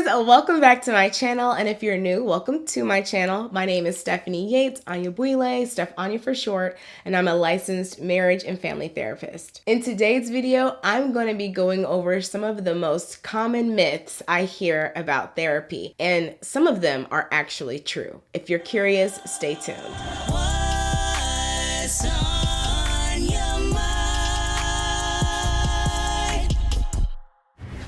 guys, welcome back to my channel, and if you're new, welcome to my channel. My name is Stephanie Yates, Anya Buile, Steph Anya for short, and I'm a licensed marriage and family therapist. In today's video, I'm going to be going over some of the most common myths I hear about therapy, and some of them are actually true. If you're curious, stay tuned. What's on your mind?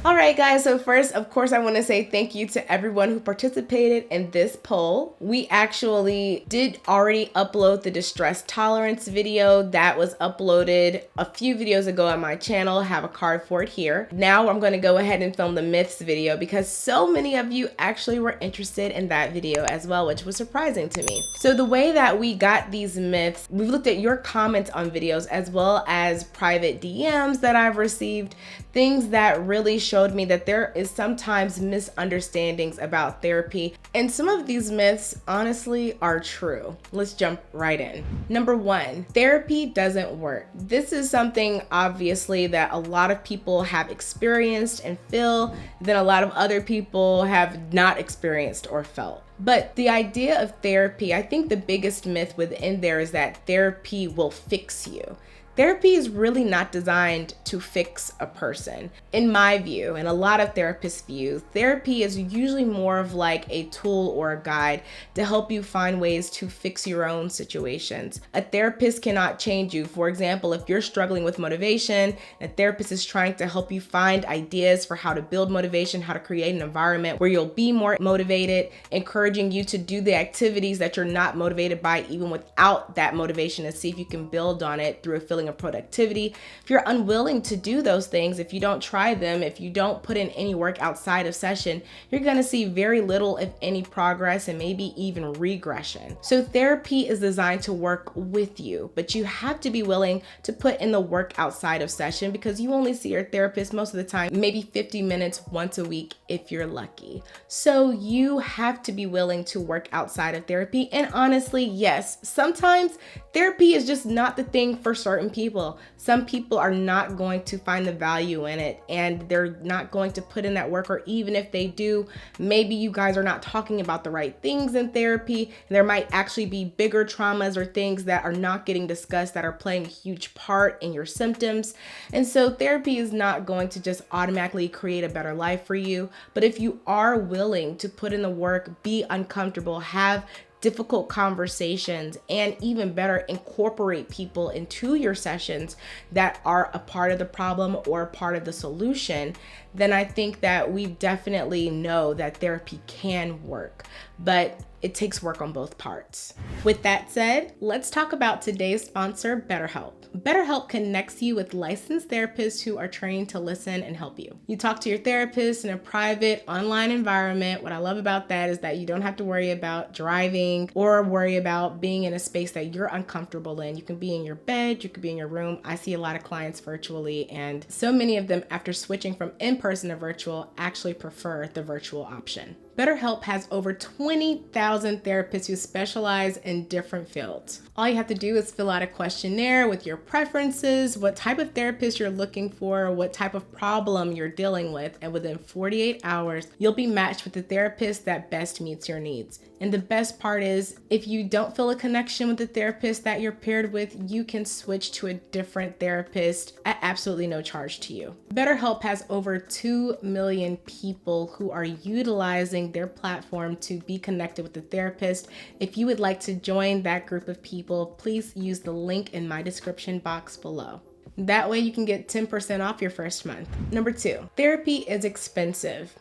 All right, guys, so first, of course, I want to say thank you to everyone who participated in this poll. We actually did already upload the distress tolerance video that was uploaded a few videos ago on my channel. I have a card for it here. Now I'm going to go ahead and film the myths video because so many of you actually were interested in that video as well, which was surprising to me. So the way that we got these myths, we've looked at your comments on videos as well as private DMs that I've received, things that really showed me that there is sometimes misunderstandings about therapy. And some of these myths honestly are true. Let's jump right in. Number one, therapy doesn't work. This is something obviously that a lot of people have experienced and feel, then a lot of other people have not experienced or felt. But the idea of therapy, I think the biggest myth within there is that therapy will fix you. Therapy is really not designed to fix a person. In my view, and a lot of therapists' views, therapy is usually more of like a tool or a guide to help you find ways to fix your own situations. A therapist cannot change you. For example, if you're struggling with motivation, a therapist is trying to help you find ideas for how to build motivation, how to create an environment where you'll be more motivated, encouraging you to do the activities that you're not motivated by even without that motivation, and see if you can build on it through a feeling of productivity. If you're unwilling to do those things, if you don't try them, if you don't put in any work outside of session, you're going to see very little, if any, progress and maybe even regression. So therapy is designed to work with you, but you have to be willing to put in the work outside of session because you only see your therapist most of the time, maybe 50 minutes once a week if you're lucky. So you have to be willing to work outside of therapy. And honestly, yes, sometimes therapy is just not the thing for certain people. Some people are not going to find the value in it and they're not going to put in that work, or even if they do, maybe you guys are not talking about the right things in therapy. And there might actually be bigger traumas or things that are not getting discussed that are playing a huge part in your symptoms. And so therapy is not going to just automatically create a better life for you. But if you are willing to put in the work, be uncomfortable, have difficult conversations, and even better, incorporate people into your sessions that are a part of the problem or a part of the solution, then I think that we definitely know that therapy can work, but it takes work on both parts. With that said, let's talk about today's sponsor, BetterHelp. BetterHelp connects you with licensed therapists who are trained to listen and help you. You talk to your therapist in a private online environment. What I love about that is that you don't have to worry about driving or worry about being in a space that you're uncomfortable in. You can be in your bed, you could be in your room. I see a lot of clients virtually, and so many of them, after switching from in-person to virtual, actually prefer the virtual option. BetterHelp has over 20,000 therapists who specialize in different fields. All you have to do is fill out a questionnaire with your preferences, what type of therapist you're looking for, what type of problem you're dealing with, and within 48 hours, you'll be matched with the therapist that best meets your needs. And the best part is, if you don't feel a connection with the therapist that you're paired with, you can switch to a different therapist at absolutely no charge to you. BetterHelp has over 2 million people who are utilizing their platform to be connected with the therapist. If you would like to join that group of people, please use the link in my description box below. That way you can get 10% off your first month. Number 2, therapy is expensive.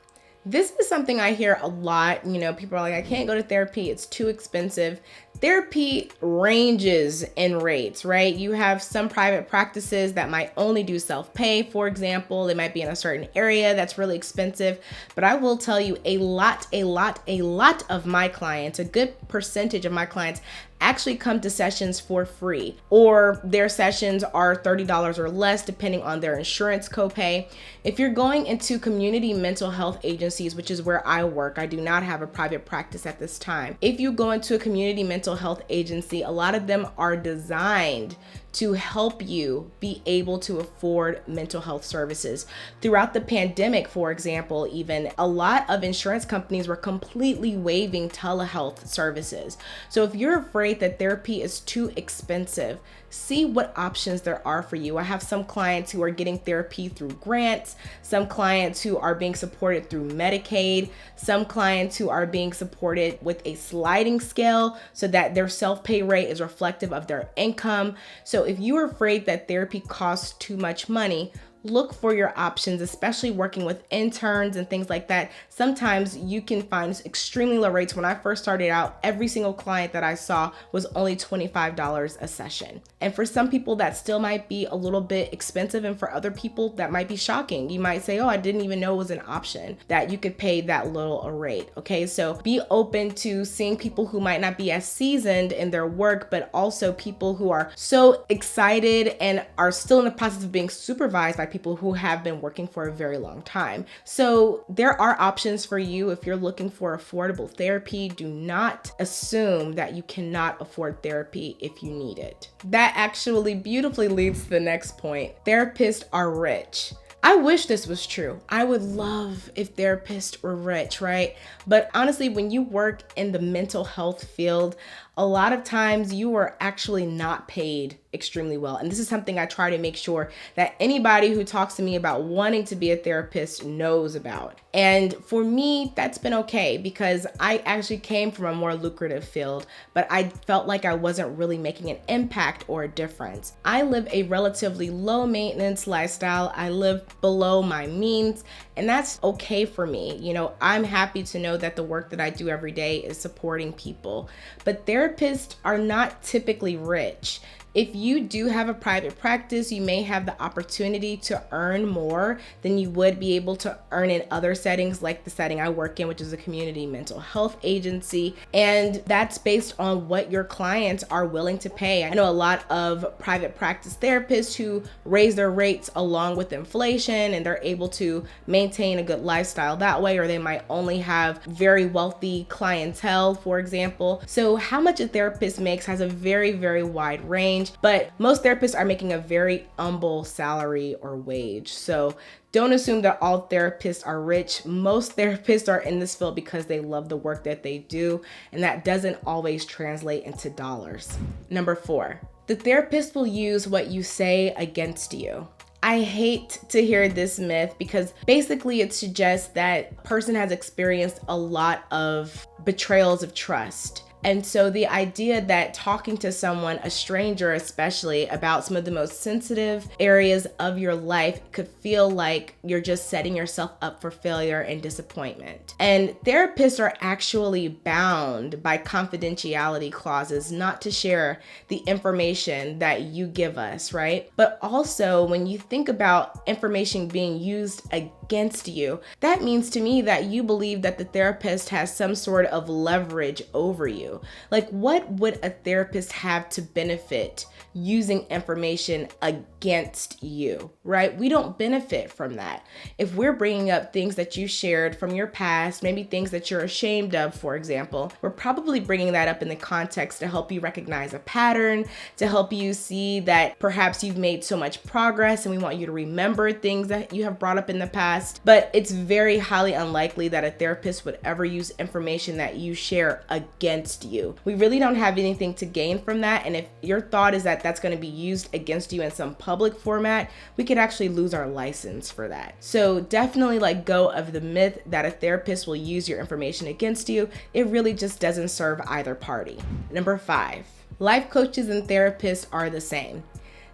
This is something I hear a lot. You know, people are like, I can't go to therapy, it's too expensive. Therapy ranges in rates, right? You have some private practices that might only do self-pay, for example. They might be in a certain area that's really expensive. But I will tell you, a lot of my clients, a good percentage of my clients actually come to sessions for free, or their sessions are $30 or less depending on their insurance copay. If you're going into community mental health agencies, which is where I work, I do not have a private practice at this time. If you go into a community mental health agency, a lot of them are designed to help you be able to afford mental health services. Throughout the pandemic, for example, even a lot of insurance companies were completely waiving telehealth services. So if you're afraid that therapy is too expensive, see what options there are for you. I have some clients who are getting therapy through grants, some clients who are being supported through Medicaid, some clients who are being supported with a sliding scale so that their self-pay rate is reflective of their income. So if you're afraid that therapy costs too much money, look for your options, especially working with interns and things like that. Sometimes you can find extremely low rates. When I first started out, every single client that I saw was only $25 a session. And for some people that still might be a little bit expensive, and for other people that might be shocking. You might say, oh, I didn't even know it was an option that you could pay that little a rate. Okay, so be open to seeing people who might not be as seasoned in their work, but also people who are so excited and are still in the process of being supervised by people who have been working for a very long time. So there are options for you if you're looking for affordable therapy. Do not assume that you cannot afford therapy if you need it. That actually beautifully leads to the next point. Therapists are rich. I wish this was true. I would love if therapists were rich, right? But honestly, when you work in the mental health field, a lot of times you are actually not paid extremely well. And this is something I try to make sure that anybody who talks to me about wanting to be a therapist knows about. And for me, that's been okay because I actually came from a more lucrative field, but I felt like I wasn't really making an impact or a difference. I live a relatively low maintenance lifestyle. I live below my means, and that's okay for me. You know, I'm happy to know that the work that I do every day is supporting people, but therapists are not typically rich. If you do have a private practice, you may have the opportunity to earn more than you would be able to earn in other settings, like the setting I work in, which is a community mental health agency. And that's based on what your clients are willing to pay. I know a lot of private practice therapists who raise their rates along with inflation, and they're able to maintain a good lifestyle that way, or they might only have very wealthy clientele, for example. So how much a therapist makes has a very, very wide range. But most therapists are making a very humble salary or wage. So don't assume that all therapists are rich. Most therapists are in this field because they love the work that they do, and that doesn't always translate into dollars. Number 4, the therapist will use what you say against you. I hate to hear this myth because basically it suggests that person has experienced a lot of betrayals of trust. And so the idea that talking to someone, a stranger especially, about some of the most sensitive areas of your life could feel like you're just setting yourself up for failure and disappointment. And therapists are actually bound by confidentiality clauses not to share the information that you give us, right? But also, when you think about information being used against you, that means to me that you believe that the therapist has some sort of leverage over you. Like, what would a therapist have to benefit using information against you, right? We don't benefit from that. If we're bringing up things that you shared from your past, maybe things that you're ashamed of, for example, we're probably bringing that up in the context to help you recognize a pattern, to help you see that perhaps you've made so much progress and we want you to remember things that you have brought up in the past. But it's very highly unlikely that a therapist would ever use information that you share against you. We really don't have anything to gain from that. And if your thought is that that's going to be used against you in some public format, we could actually lose our license for that. So definitely let go of the myth that a therapist will use your information against you. It really just doesn't serve either party. Number 5, life coaches and therapists are the same.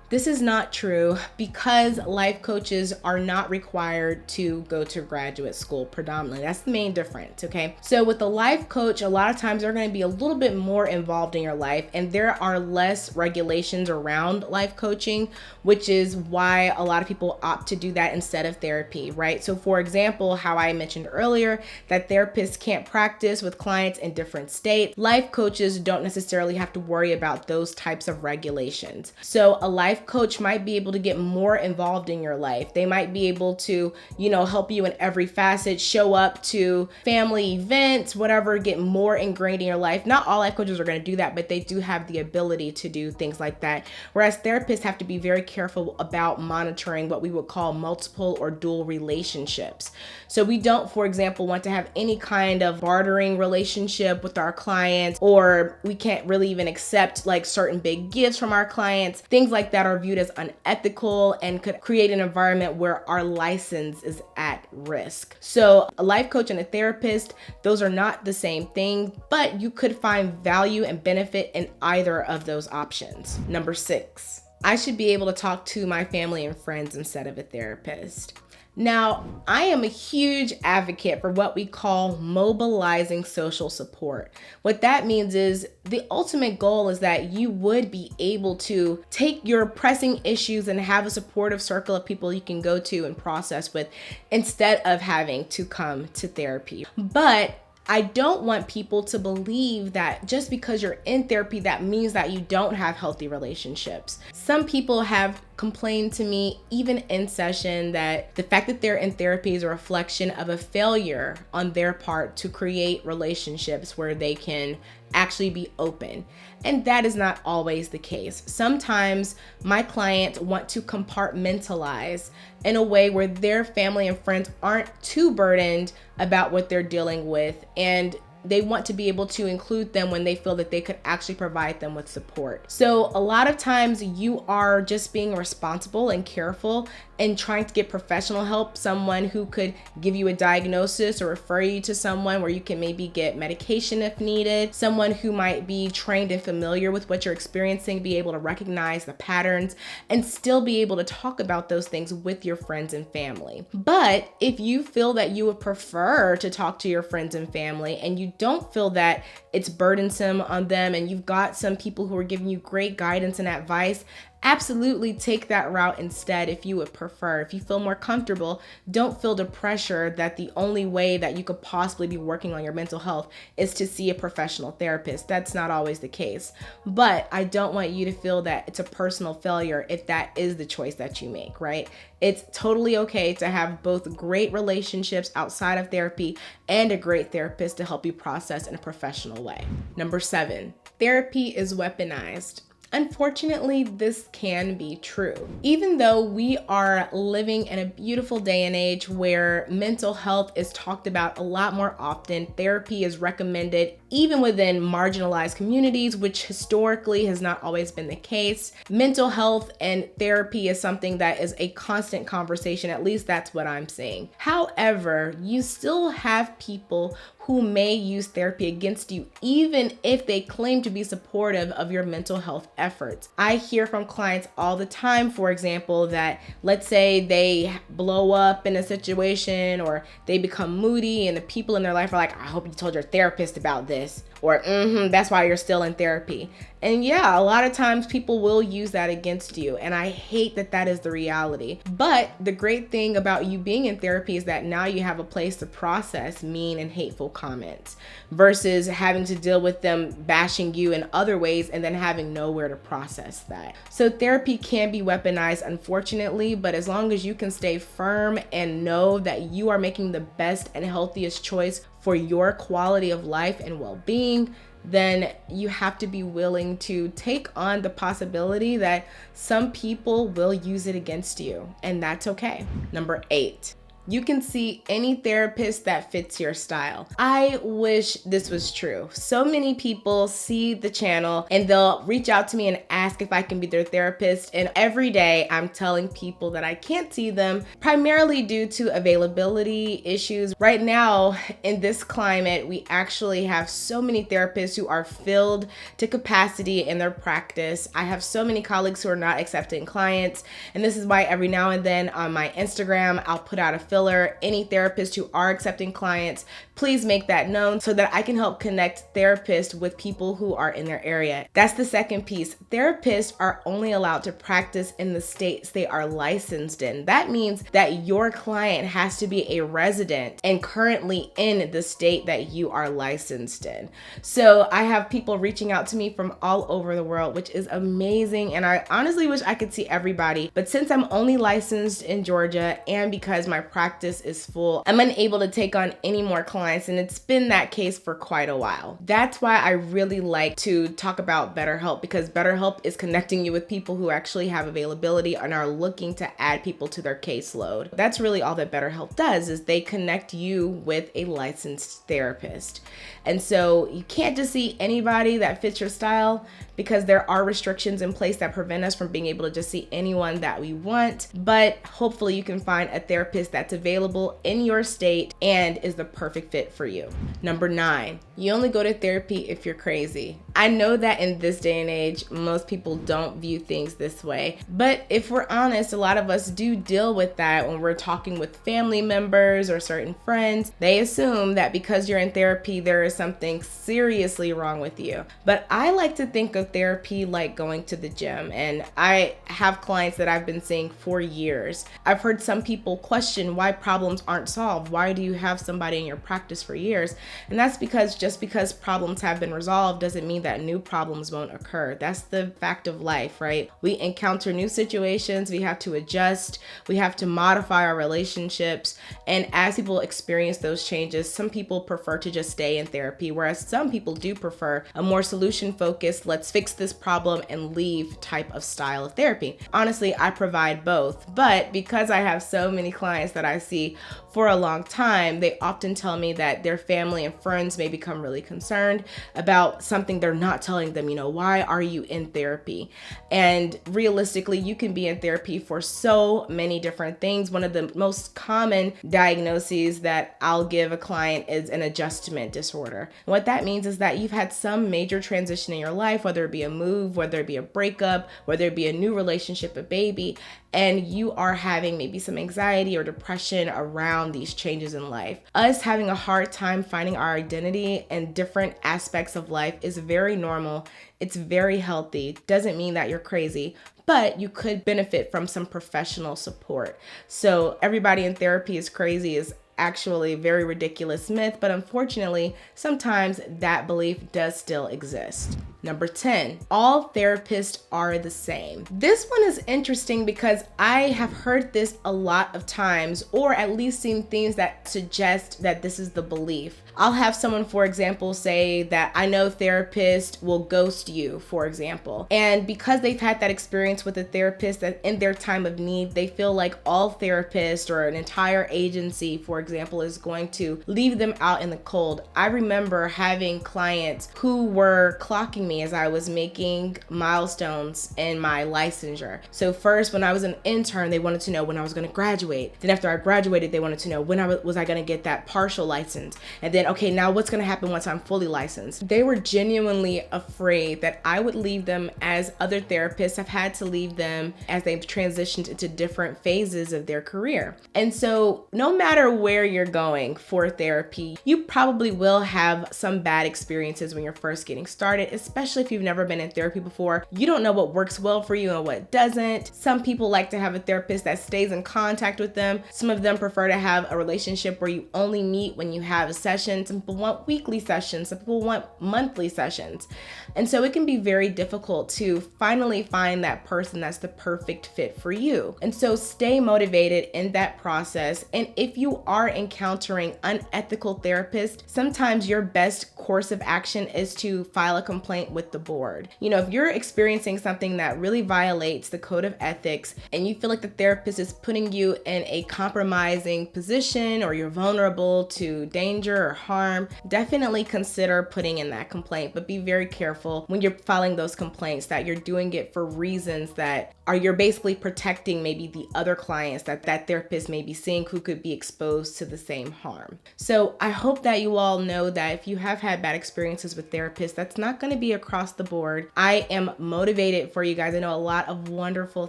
This is not true because life coaches are not required to go to graduate school predominantly. That's the main difference, okay? So with a life coach, a lot of times they're going to be a little bit more involved in your life, and there are less regulations around life coaching, which is why a lot of people opt to do that instead of therapy, right? So for example, how I mentioned earlier that therapists can't practice with clients in different states, life coaches don't necessarily have to worry about those types of regulations. So a life coach might be able to get more involved in your life. They might be able to, help you in every facet, show up to family events, whatever, get more ingrained in your life. Not all life coaches are going to do that, but they do have the ability to do things like that. Whereas therapists have to be very careful about monitoring what we would call multiple or dual relationships. So we don't, for example, want to have any kind of bartering relationship with our clients, or we can't really even accept like certain big gifts from our clients. Things like that are viewed as unethical and could create an environment where our license is at risk. So a life coach and a therapist, those are not the same thing, but you could find value and benefit in either of those options. Number 6, I should be able to talk to my family and friends instead of a therapist. Now, I am a huge advocate for what we call mobilizing social support. What that means is the ultimate goal is that you would be able to take your pressing issues and have a supportive circle of people you can go to and process with instead of having to come to therapy. But I don't want people to believe that just because you're in therapy, that means that you don't have healthy relationships. Some people have complained to me, even in session, that the fact that they're in therapy is a reflection of a failure on their part to create relationships where they can actually be open. And that is not always the case. Sometimes my clients want to compartmentalize in a way where their family and friends aren't too burdened about what they're dealing with, and they want to be able to include them when they feel that they could actually provide them with support. So a lot of times you are just being responsible and careful and trying to get professional help, someone who could give you a diagnosis or refer you to someone where you can maybe get medication if needed, someone who might be trained and familiar with what you're experiencing, be able to recognize the patterns and still be able to talk about those things with your friends and family. But if you feel that you would prefer to talk to your friends and family and you don't feel that it's burdensome on them and you've got some people who are giving you great guidance and advice, absolutely take that route instead if you would prefer. If you feel more comfortable, don't feel the pressure that the only way that you could possibly be working on your mental health is to see a professional therapist. That's not always the case. But I don't want you to feel that it's a personal failure if that is the choice that you make, right? It's totally okay to have both great relationships outside of therapy and a great therapist to help you process in a professional way. Number 7, therapy is weaponized. Unfortunately, this can be true. Even though we are living in a beautiful day and age where mental health is talked about a lot more often, therapy is recommended even within marginalized communities, which historically has not always been the case. Mental health and therapy is something that is a constant conversation, at least that's what I'm seeing. However, you still have people who may use therapy against you, even if they claim to be supportive of your mental health efforts. I hear from clients all the time, for example, that let's say they blow up in a situation or they become moody and the people in their life are like, I hope you told your therapist about this, or that's why you're still in therapy. And yeah, a lot of times people will use that against you. And I hate that that is the reality. But the great thing about you being in therapy is that now you have a place to process mean and hateful comments versus having to deal with them bashing you in other ways and then having nowhere to process that. So therapy can be weaponized, unfortunately, but as long as you can stay firm and know that you are making the best and healthiest choice for your quality of life and well-being, then you have to be willing to take on the possibility that some people will use it against you, and that's okay. Number 8, You can see any therapist that fits your style. I wish this was true. So many people see the channel and they'll reach out to me and ask if I can be their therapist. And every day I'm telling people that I can't see them, primarily due to availability issues. Right now in this climate, we actually have so many therapists who are filled to capacity in their practice. I have so many colleagues who are not accepting clients. And this is why every now and then on my Instagram, I'll put out a filler. Any therapists who are accepting clients, please make that known so that I can help connect therapists with people who are in their area. That's the second piece. Therapists are only allowed to practice in the states they are licensed in. That means that your client has to be a resident and currently in the state that you are licensed in. So I have people reaching out to me from all over the world, which is amazing. And I honestly wish I could see everybody. But since I'm only licensed in Georgia and because my practice is full, I'm unable to take on any more clients. And it's been that case for quite a while. That's why I really like to talk about BetterHelp, because BetterHelp is connecting you with people who actually have availability and are looking to add people to their caseload. That's really all that BetterHelp does, is they connect you with a licensed therapist. And so you can't just see anybody that fits your style, because there are restrictions in place that prevent us from being able to just see anyone that we want. But hopefully you can find a therapist that's available in your state and is the perfect fit for you. Number 9, you only go to therapy if you're crazy. I know that in this day and age, most people don't view things this way. But if we're honest, a lot of us do deal with that when we're talking with family members or certain friends. They assume that because you're in therapy, there is something seriously wrong with you. But I like to think of therapy like going to the gym, and I have clients that I've been seeing for years. I've heard some people question why problems aren't solved. Why do you have somebody in your practice for years? And that's because just because problems have been resolved doesn't mean that new problems won't occur. That's the fact of life, right? We encounter new situations, we have to adjust, we have to modify our relationships, and as people experience those changes, some people prefer to just stay in therapy, whereas some people do prefer a more solution-focused, let's fix this problem and leave type of style of therapy. Honestly, I provide both, but because I have so many clients that I see for a long time, they often tell me that their family and friends may become really concerned about something they're not telling them. Why are you in therapy? And realistically, you can be in therapy for so many different things. One of the most common diagnoses that I'll give a client is an adjustment disorder. And what that means is that you've had some major transition in your life, whether it be a move, whether it be a breakup, whether it be a new relationship, a baby, and you are having maybe some anxiety or depression around these changes in life. Us having a hard time finding our identity in different aspects of life is very normal. It's very healthy. Doesn't mean that you're crazy, but you could benefit from some professional support. So everybody in therapy is crazy is actually a very ridiculous myth, but unfortunately, sometimes that belief does still exist. Number 10, all therapists are the same. This one is interesting because I have heard this a lot of times, or at least seen things that suggest that this is the belief. I'll have someone, for example, say that I know therapists will ghost you, for example. And because they've had that experience with a therapist that in their time of need, they feel like all therapists or an entire agency, for example, is going to leave them out in the cold. I remember having clients who were clocking me as I was making milestones in my licensure. So first, when I was an intern, they wanted to know when I was going to graduate. Then after I graduated, they wanted to know when was I going to get that partial license. And then, okay, now what's going to happen once I'm fully licensed? They were genuinely afraid that I would leave them, as other therapists have had to leave them as they've transitioned into different phases of their career. And so no matter where you're going for therapy, you probably will have some bad experiences when you're first getting started, especially if you've never been in therapy before. You don't know what works well for you and what doesn't. Some people like to have a therapist that stays in contact with them. Some of them prefer to have a relationship where you only meet when you have a session. Some people want weekly sessions. Some people want monthly sessions. And so it can be very difficult to finally find that person that's the perfect fit for you. And so stay motivated in that process. And if you are encountering unethical therapists, sometimes your best course of action is to file a complaint with the board. You know, if you're experiencing something that really violates the code of ethics and you feel like the therapist is putting you in a compromising position or you're vulnerable to danger or harm, definitely consider putting in that complaint. But be very careful when you're filing those complaints that you're doing it for reasons that you're basically protecting maybe the other clients that therapist may be seeing who could be exposed to the same harm. So I hope that you all know that if you have had bad experiences with therapists, that's not going to be across the board. I am motivated for you guys. I know a lot of wonderful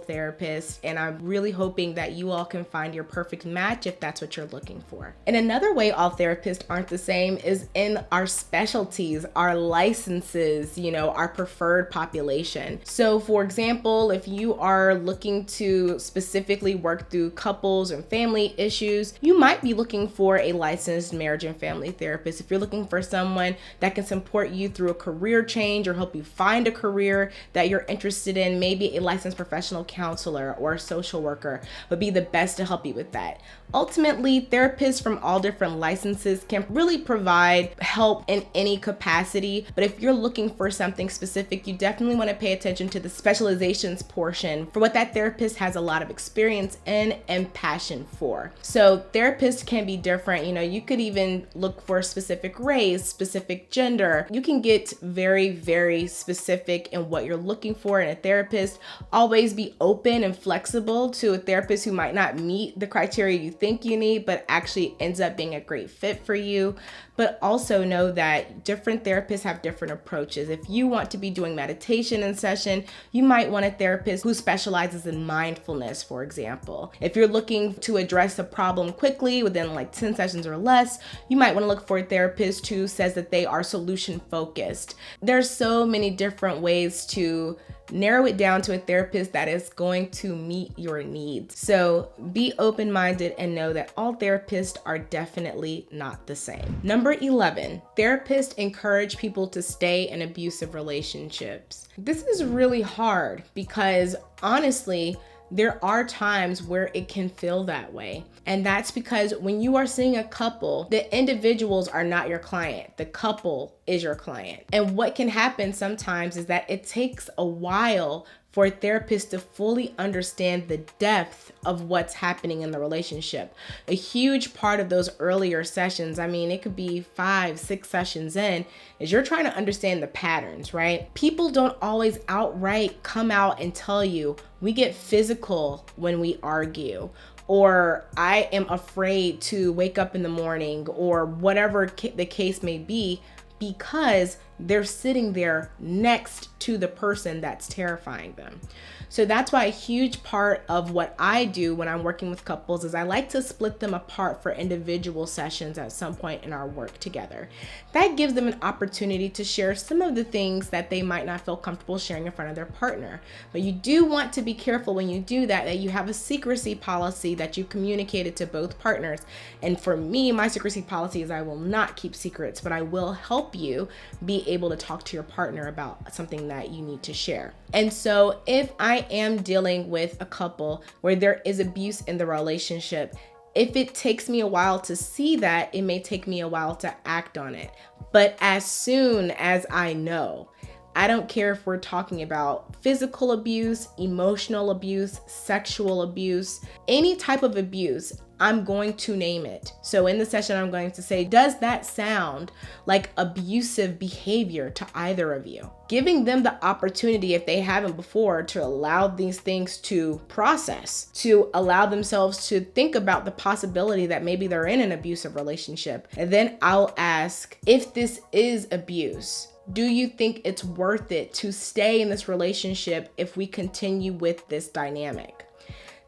therapists, and I'm really hoping that you all can find your perfect match if that's what you're looking for. And another way all therapists aren't the same is in our specialties, our licenses, you know, our preferred population. So for example, if you are looking to specifically work through couples and family issues, you might be looking for a licensed marriage and family therapist. If you're looking for someone that can support you through a career change or help you find a career that you're interested in, maybe a licensed professional counselor or a social worker would be the best to help you with that. Ultimately, therapists from all different licenses can really provide help in any capacity, but if you're looking for something specific, you definitely want to pay attention to the specializations portion for what that therapist has a lot of experience in and passion for. So therapists can be different. You know, you could even look for a specific race, specific gender. You can get very, very specific in what you're looking for in a therapist. Always be open and flexible to a therapist who might not meet the criteria you think you need, but actually ends up being a great fit for you. But also know that different therapists have different approaches. If you want to be doing meditation in session, you might want a therapist who specializes in mindfulness, for example. If you're looking to address a problem quickly within like 10 sessions or less, you might want to look for a therapist who says that they are solution focused. There's so many different ways to narrow it down to a therapist that is going to meet your needs. So be open-minded and know that all therapists are definitely not the same. Number 11, therapists encourage people to stay in abusive relationships. This is really hard because honestly, there are times where it can feel that way. And that's because when you are seeing a couple, the individuals are not your client. The couple is your client. And what can happen sometimes is that it takes a while for a therapist to fully understand the depth of what's happening in the relationship. A huge part of those earlier sessions, I mean, it could be 5, 6 sessions in, is you're trying to understand the patterns, right? People don't always outright come out and tell you, we get physical when we argue, or I am afraid to wake up in the morning, or whatever the case may be, because they're sitting there next to the person that's terrifying them. So that's why a huge part of what I do when I'm working with couples is I like to split them apart for individual sessions at some point in our work together. That gives them an opportunity to share some of the things that they might not feel comfortable sharing in front of their partner. But you do want to be careful when you do that you have a secrecy policy that you communicated to both partners. And for me, my secrecy policy is I will not keep secrets, but I will help you be able to talk to your partner about something that you need to share. And so if I am dealing with a couple where there is abuse in the relationship, if it takes me a while to see that, it may take me a while to act on it. But as soon as I know, I don't care if we're talking about physical abuse, emotional abuse, sexual abuse, any type of abuse, I'm going to name it. So in the session, I'm going to say, does that sound like abusive behavior to either of you? Giving them the opportunity, if they haven't before, to allow these things to process, to allow themselves to think about the possibility that maybe they're in an abusive relationship. And then I'll ask, if this is abuse, do you think it's worth it to stay in this relationship if we continue with this dynamic?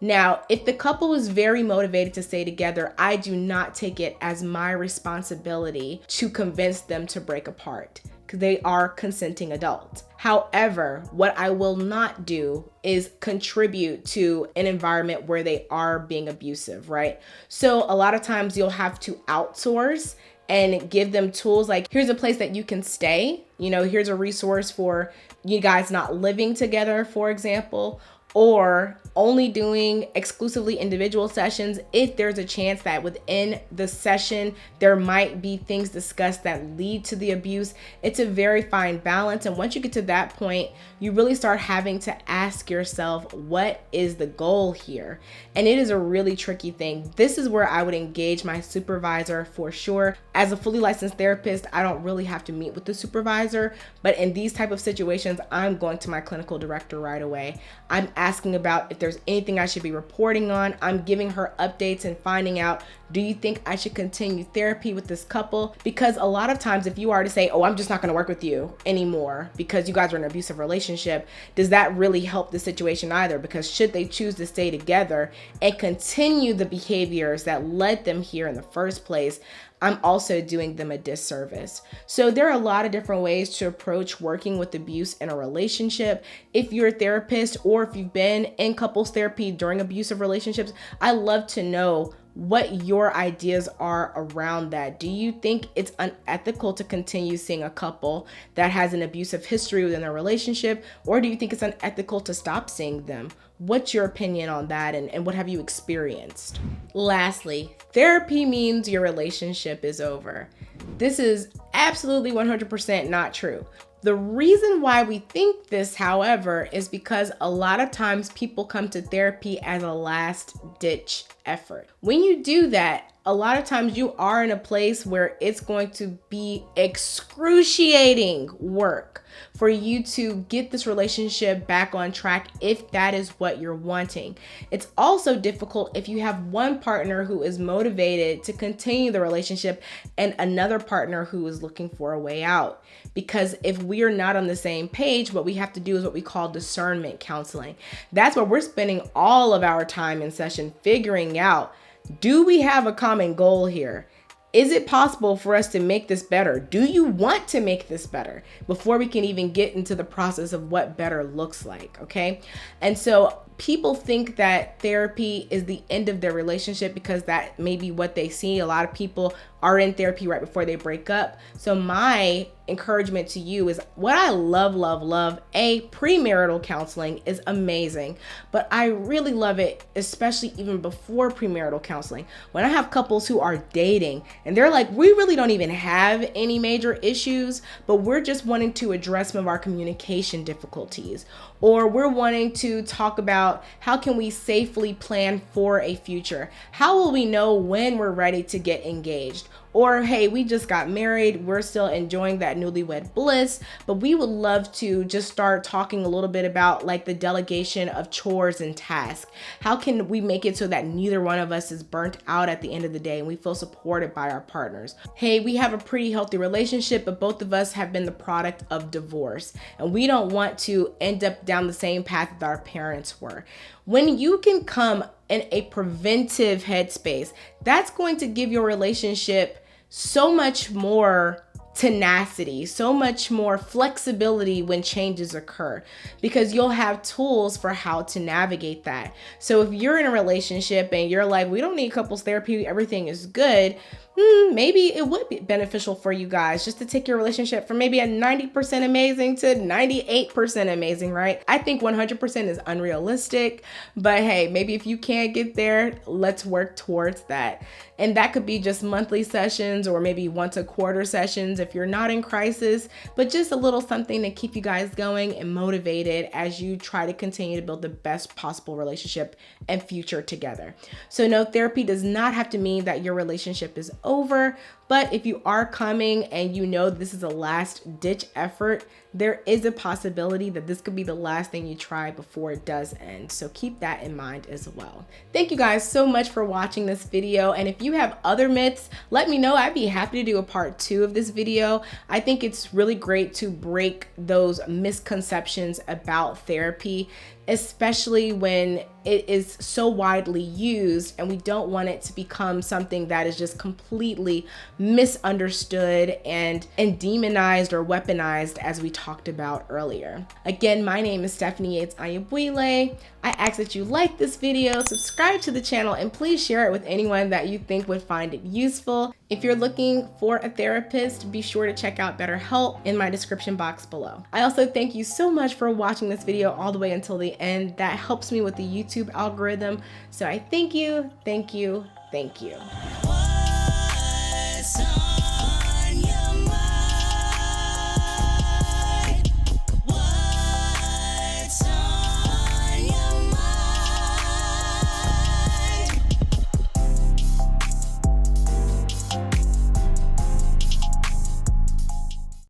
Now, if the couple is very motivated to stay together, I do not take it as my responsibility to convince them to break apart because they are consenting adults. However, what I will not do is contribute to an environment where they are being abusive, right? So a lot of times you'll have to outsource and give them tools like, here's a place that you can stay. You know, here's a resource for you guys not living together, for example. or only doing exclusively individual sessions if there's a chance that within the session there might be things discussed that lead to the abuse. It's a very fine balance, and once you get to that point, you really start having to ask yourself, what is the goal here? And it is a really tricky thing. This is where I would engage my supervisor for sure. As a fully licensed therapist, I don't really have to meet with the supervisor, but in these type of situations, I'm going to my clinical director right away. I'm asking about if there's anything I should be reporting on. I'm giving her updates and finding out, do you think I should continue therapy with this couple? Because a lot of times if you are to say, oh, I'm just not gonna work with you anymore because you guys are in an abusive relationship, does that really help the situation either? Because should they choose to stay together and continue the behaviors that led them here in the first place, I'm also doing them a disservice. So there are a lot of different ways to approach working with abuse in a relationship. If you're a therapist or if you've been in couples therapy during abusive relationships, I love to know what your ideas are around that. Do you think it's unethical to continue seeing a couple that has an abusive history within their relationship? Or do you think it's unethical to stop seeing them? What's your opinion on that, and what have you experienced? Lastly, therapy means your relationship is over. This is absolutely 100% not true. The reason why we think this, however, is because a lot of times people come to therapy as a last ditch effort. When you do that, a lot of times you are in a place where it's going to be excruciating work for you to get this relationship back on track if that is what you're wanting. It's also difficult if you have one partner who is motivated to continue the relationship and another partner who is looking for a way out. Because if we are not on the same page, what we have to do is what we call discernment counseling. That's where we're spending all of our time in session figuring out, do we have a common goal here? Is it possible for us to make this better? Do you want to make this better? Before we can even get into the process of what better looks like, okay? And so people think that therapy is the end of their relationship because that may be what they see. A lot of people are in therapy right before they break up. So my encouragement to you is, what I love, premarital counseling is amazing, but I really love it, especially even before premarital counseling. When I have couples who are dating and they're like, we really don't even have any major issues, but we're just wanting to address some of our communication difficulties, or we're wanting to talk about how can we safely plan for a future? How will we know when we're ready to get engaged? Or, hey, we just got married, we're still enjoying that newlywed bliss, but we would love to just start talking a little bit about like the delegation of chores and tasks. How can we make it so that neither one of us is burnt out at the end of the day and we feel supported by our partners? Hey, we have a pretty healthy relationship, but both of us have been the product of divorce, and we don't want to end up down the same path that our parents were. When you can come in a preventive headspace, that's going to give your relationship so much more tenacity, so much more flexibility when changes occur, because you'll have tools for how to navigate that. So if you're in a relationship and you're like, we don't need couples therapy, everything is good, maybe it would be beneficial for you guys just to take your relationship from maybe a 90% amazing to 98% amazing, right? I think 100% is unrealistic, but hey, maybe if you can't get there, let's work towards that. And that could be just monthly sessions or maybe once a quarter sessions if you're not in crisis, but just a little something to keep you guys going and motivated as you try to continue to build the best possible relationship and future together. So no, therapy does not have to mean that your relationship is over, but if you are coming and you know this is a last ditch effort, there is a possibility that this could be the last thing you try before it does end. So keep that in mind as well. Thank you guys so much for watching this video. And if you have other myths, let me know. I'd be happy to do a part 2 of this video. I think it's really great to break those misconceptions about therapy, especially when it is so widely used and we don't want it to become something that is just completely misunderstood and demonized or weaponized, as we talked about earlier. Again, my name is Stephanie Yates Anya. I ask that you like this video, subscribe to the channel, and please share it with anyone that you think would find it useful. If you're looking for a therapist, be sure to check out BetterHelp in my description box below. I also thank you so much for watching this video all the way until the and that helps me with the YouTube algorithm. So I thank you, thank you, thank you.